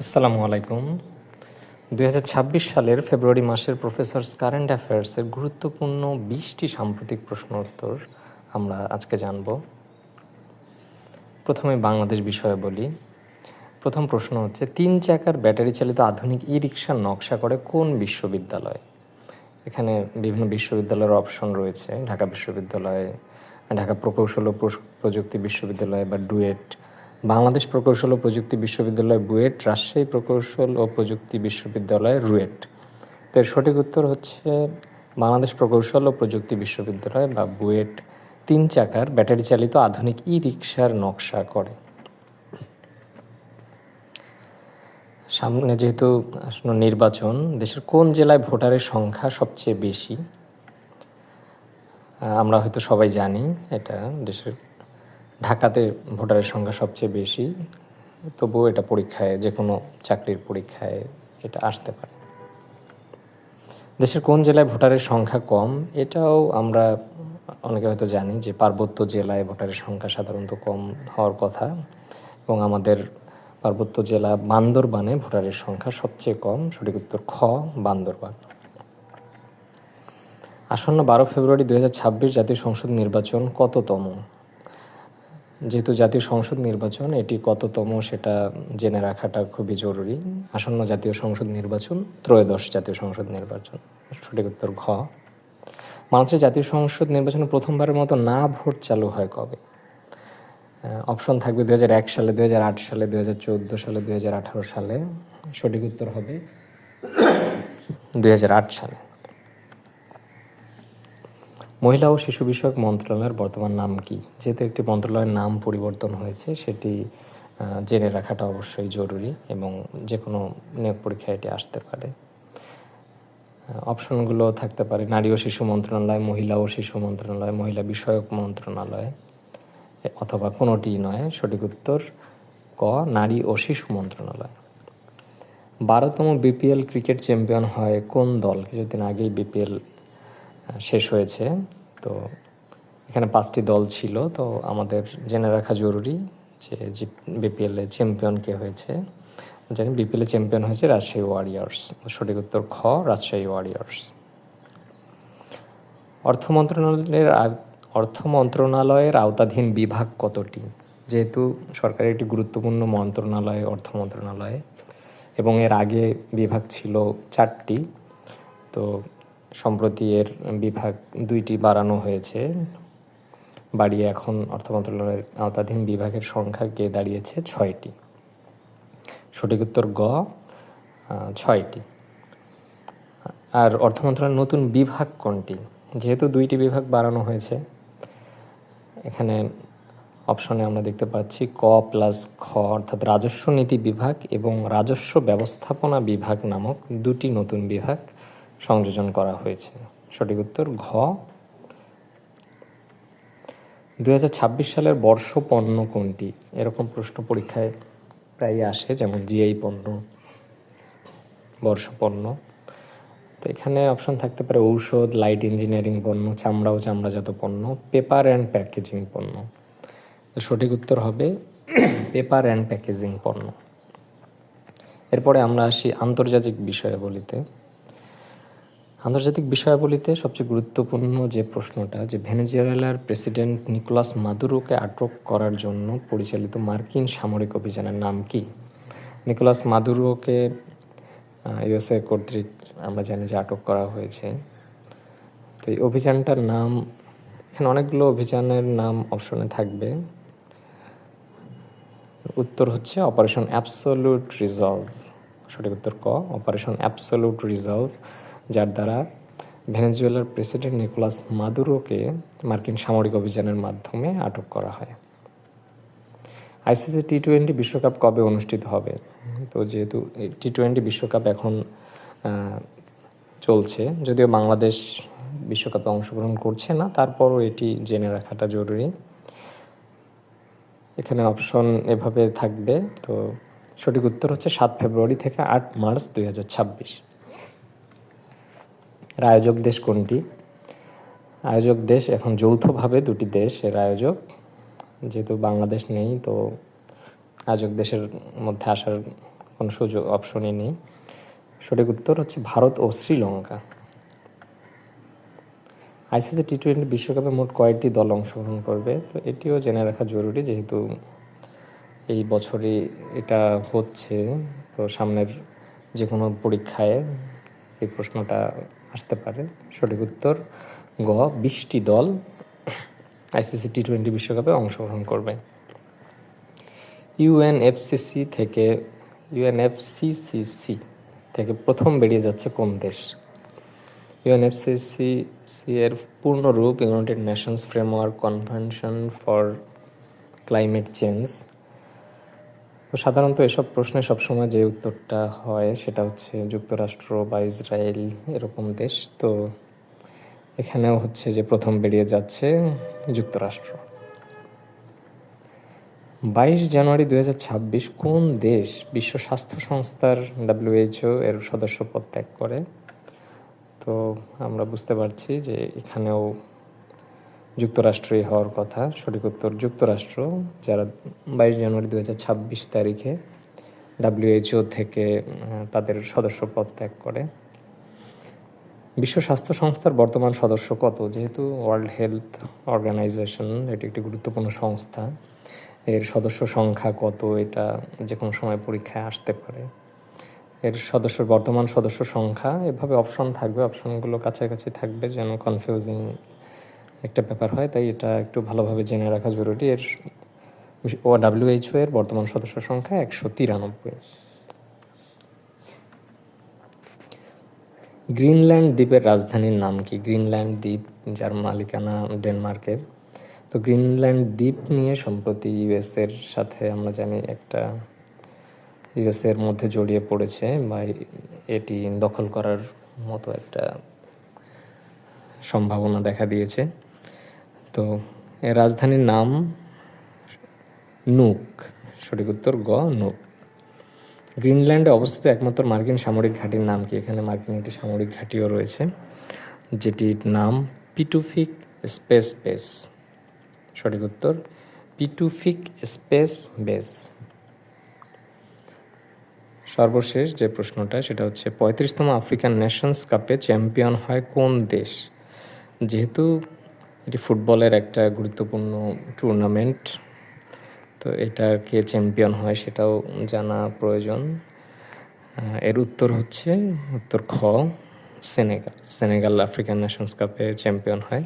আসসালামু আলাইকুম। ২০২৬ সালের ফেব্রুয়ারি মাসের প্রফেসরস কারেন্ট অ্যাফেয়ার্সের গুরুত্বপূর্ণ ২০টি সাম্প্রতিক প্রশ্ন উত্তর আমরা আজকে জানব। প্রথমে বাংলাদেশ বিষয়ে বলি। প্রথম প্রশ্ন হচ্ছে, ৩ চাকার ব্যাটারি চালিত আধুনিক ই-রিকশার নকশা করে কোন বিশ্ববিদ্যালয়? এখানে বিভিন্ন বিশ্ববিদ্যালয়ের অপশন রয়েছে। ঢাকা বিশ্ববিদ্যালয়, ঢাকা প্রকৌশল ও প্রযুক্তি বিশ্ববিদ্যালয় বা ডুয়েট, বাংলাদেশ প্রকৌশল ও প্রযুক্তি বিশ্ববিদ্যালয় বুয়েট, রাজশাহী প্রকৌশল ও প্রযুক্তি বিশ্ববিদ্যালয় রুয়েট। তো এর সঠিক উত্তর হচ্ছে বাংলাদেশ প্রকৌশল ও প্রযুক্তি বিশ্ববিদ্যালয় বা বুয়েট ৩ চাকার ব্যাটারি চালিত আধুনিক ই-রিকশার নকশা করে। সামনে যেহেতু নির্বাচন, দেশের কোন জেলায় ভোটারের সংখ্যা সবচেয়ে বেশি? আমরা হয়তো সবাই জানি এটা, দেশের ঢাকাতে ভোটারের সংখ্যা সবচেয়ে বেশি, তবুও এটা পরীক্ষায়, যে কোনো চাকরির পরীক্ষায় এটা আসতে পারে। দেশের কোন জেলায় ভোটারের সংখ্যা কম? এটাও আমরা অনেকে হয়তো জানি যে পার্বত্য জেলায় ভোটারের সংখ্যা সাধারণত কম হওয়ার কথা, এবং আমাদের পার্বত্য জেলা বান্দরবানে ভোটারের সংখ্যা সবচেয়ে কম। সঠিক উত্তর খ, বান্দরবান। আসন্ন 12 ফেব্রুয়ারি 2026 জাতীয় সংসদ নির্বাচন কততম? যেহেতু জাতীয় সংসদ নির্বাচন, এটি কততম সেটা জেনে রাখাটা খুবই জরুরি। আসন্ন জাতীয় সংসদ নির্বাচন ত্রয়োদশ জাতীয় সংসদ নির্বাচন। সঠিক উত্তর ঘ। বাংলাদেশের জাতীয় সংসদ নির্বাচনে প্রথমবারের মতো না ভোট চালু হয় কবে? অপশন থাকবে 2001 সালে, 2008 সালে, 2014 সালে, 2018 সালে। সঠিক উত্তর হবে 2008 সালে। মহিলা ও শিশু বিষয়ক মন্ত্রণালয়ের বর্তমান নাম কি? যেহেতু একটি মন্ত্রণালয়ের নাম পরিবর্তন হয়েছে, সেটি জেনে রাখাটা অবশ্যই জরুরি, এবং যে কোনো নিয়োগ পরীক্ষায় এটি আসতে পারে। অপশনগুলো থাকতে পারে নারী ও শিশু মন্ত্রণালয়, মহিলা ও শিশু মন্ত্রণালয়, মহিলা বিষয়ক মন্ত্রণালয়, অথবা কোনোটিই নয়। সঠিক উত্তর ক, নারী ও শিশু মন্ত্রণালয়। 12তম বিপিএল ক্রিকেট চ্যাম্পিয়ন হয় কোন দল? কিছুদিন আগেই বিপিএল শেষ হয়েছে, তো এখানে 5টি দল ছিল, তো আমাদের জেনে রাখা জরুরি যে বিপিএলে চ্যাম্পিয়ন কে হয়েছে। জানি বিপিএলে চ্যাম্পিয়ন হয়েছে রাজশাহী ওয়ারিয়র্স। সঠিক উত্তর খ, রাজশাহী ওয়ারিয়র্স। অর্থ মন্ত্রণালয়ের আওতাধীন বিভাগ কতটি? যেহেতু সরকারের একটি গুরুত্বপূর্ণ মন্ত্রণালয় অর্থ মন্ত্রণালয়, এবং এর আগে বিভাগ ছিল 4টি, তো সম্প্রতি এর বিভাগ 2টি বাড়ানো হয়েছে, বাড়িয়ে এখন অর্থ মন্ত্রণালয়ের আওতাধীন বিভাগের সংখ্যা গিয়ে দাঁড়িয়েছে 6টি। সঠিক উত্তর গ, 6টি। আর অর্থ মন্ত্রণালয়ের নতুন বিভাগ কোনটি? যেহেতু 2টি বিভাগ বাড়ানো হয়েছে, এখানে অপশনে আমরা দেখতে পাচ্ছি ক প্লাস খ, অর্থাৎ রাজস্ব নীতি বিভাগ এবং রাজস্ব ব্যবস্থাপনা বিভাগ নামক 2টি নতুন বিভাগ সংযোজন করা হয়েছে। সঠিক উত্তর ঘ। 2026 সালের বর্ষ পণ্য কোনটি? এরকম প্রশ্ন পরীক্ষায় প্রায়ই আসে, যেমন জিআই পণ্য, বর্ষ পণ্য। তো এখানে অপশন থাকতে পারে ঔষধ, লাইট ইঞ্জিনিয়ারিং পণ্য, চামড়া ও চামড়াজাত পণ্য, পেপার অ্যান্ড প্যাকেজিং পণ্য। সঠিক উত্তর হবে পেপার অ্যান্ড প্যাকেজিং পণ্য। এরপরে আমরা আসি আন্তর্জাতিক বিষয়াবলিতে। আন্তর্জাতিক বিষয়াবলিতে সবচেয়ে গুরুত্বপূর্ণ যে প্রশ্নটা, যে ভেনেজুয়েলার প্রেসিডেন্ট নিকোলাস মাদুরোকে আটক করার জন্য পরিচালিত মার্কিন সামরিক অভিযানের নাম কি? নিকোলাস মাদুরোকে ইউএসএ কর্তৃক আমরা জানি যে আটক করা হয়েছে। তো এই অভিযানটার নাম, এখানে অনেকগুলো অভিযানের নাম অপশনে থাকবে। উত্তর হচ্ছে অপারেশন অ্যাবসোলিউট রিজলভ। সঠিক উত্তর ক, অপারেশন অ্যাবসোলিউট রিজলভ, যার দ্বারা ভেনেজুয়েলার প্রেসিডেন্ট নিকোলাস মাদুরোকে মার্কিন সামরিক অভিযানের মাধ্যমে আটক করা হয়। আইসিসি টি-20 বিশ্বকাপ কবে অনুষ্ঠিত হবে? তো যেহেতু টি-20 বিশ্বকাপ এখন চলছে, যদিও বাংলাদেশ বিশ্বকাপে অংশগ্রহণ করছে না, তারপরও এটি জেনে রাখাটা জরুরি। এখানে অপশন এভাবে থাকবে, তো সঠিক উত্তর হচ্ছে 7 ফেব্রুয়ারি থেকে 8 মার্চ 2026। এর আয়োজক দেশ কোনটি? আয়োজক দেশ এখন যৌথভাবে 2টি দেশ এর আয়োজক, যেহেতু বাংলাদেশ নেই, তো আয়োজক দেশের মধ্যে আসার কোনো সুযোগ অপশনই নেই। সঠিক উত্তর হচ্ছে ভারত ও শ্রীলঙ্কা। আইসিসি টি-20 বিশ্বকাপে মোট কয়টি দল অংশগ্রহণ করবে? তো এটিও জেনে রাখা জরুরি, যেহেতু এই বছরই এটা হচ্ছে। তো সামনের যে কোনো পরীক্ষায় এই প্রশ্নটা আসতে পারে। সঠিক উত্তর গ, 20টি দল আইসিসি টি-20 বিশ্বকাপে অংশগ্রহণ করবে। ইউএনএফসিসি থেকে প্রথম বেরিয়ে যাচ্ছে কোন দেশ? ইউএনএফসিসি এর পূর্ণরূপ United Nations Framework Convention for Climate Change. তো সাধারণত এসব প্রশ্নে সবসময় যে উত্তরটা হয় সেটা হচ্ছে যুক্তরাষ্ট্র বা ইসরায়েল, এরকম দেশ। তো এখানেও হচ্ছে যে প্রথম বেরিয়ে যাচ্ছে যুক্তরাষ্ট্র। 22 জানুয়ারি 2026 কোন দেশ বিশ্ব স্বাস্থ্য সংস্থার WHO এর সদস্যপদ ত্যাগ করে? তো আমরা বুঝতে পারছি যে এখানেও যুক্তরাষ্ট্রই হওয়ার কথা। সঠিক উত্তর যুক্তরাষ্ট্র, যারা 22 জানুয়ারি 2026 তারিখে WHO থেকে তাদের সদস্যপদ ত্যাগ করে। বিশ্ব স্বাস্থ্য সংস্থার বর্তমান সদস্য কত? যেহেতু ওয়ার্ল্ড হেলথ অর্গানাইজেশন এটি একটি গুরুত্বপূর্ণ সংস্থা, এর সদস্য সংখ্যা কত এটা যে কোনো সময় পরীক্ষায় আসতে পারে। এর বর্তমান সদস্য সংখ্যা, এভাবে অপশন থাকবে, অপশনগুলো কাছাকাছি থাকবে যেন কনফিউজিং একটা ব্যাপার হয়, তাই এটা একটু ভালোভাবে জেনে রাখা জরুরি। WHO এর বর্তমান সদস্য সংখ্যা 193। গ্রিনল্যান্ড দ্বীপের রাজধানীর নাম কি? গ্রিনল্যান্ড দ্বীপ, যার মালিকানা ডেনমার্কের। তো গ্রিনল্যান্ড দ্বীপ নিয়ে সম্প্রতি ইউএসের সাথে আমরা জানি একটা ইউএসের মধ্যে জড়িয়ে পড়েছে, বা এটি দখল করার মতো একটা সম্ভাবনা দেখা দিয়েছে। তো এর রাজধানীর নাম নুক। সঠিক উত্তর গ, নুক। গ্রিনল্যান্ডে অবস্থিত একমাত্র মার্কিন সামরিক ঘাঁটির নাম কি? এখানে মার্কিন একটি সামরিক ঘাঁটিও রয়েছে, যেটির নাম পিটুফিক স্পেস বেস। সঠিক উত্তর পিটুফিক স্পেস বেস। সর্বশেষ যে প্রশ্নটা সেটা হচ্ছে 35তম আফ্রিকান নেশনস কাপে চ্যাম্পিয়ন হয় কোন দেশ? যেহেতু এটি ফুটবলের একটা গুরুত্বপূর্ণ টুর্নামেন্ট, তো এটা কে চ্যাম্পিয়ন হয় সেটাও জানা প্রয়োজন। এর উত্তর হচ্ছে উত্তর খ, সেনেগাল। সেনেগাল আফ্রিকান নেশনস কাপে চ্যাম্পিয়ন হয়।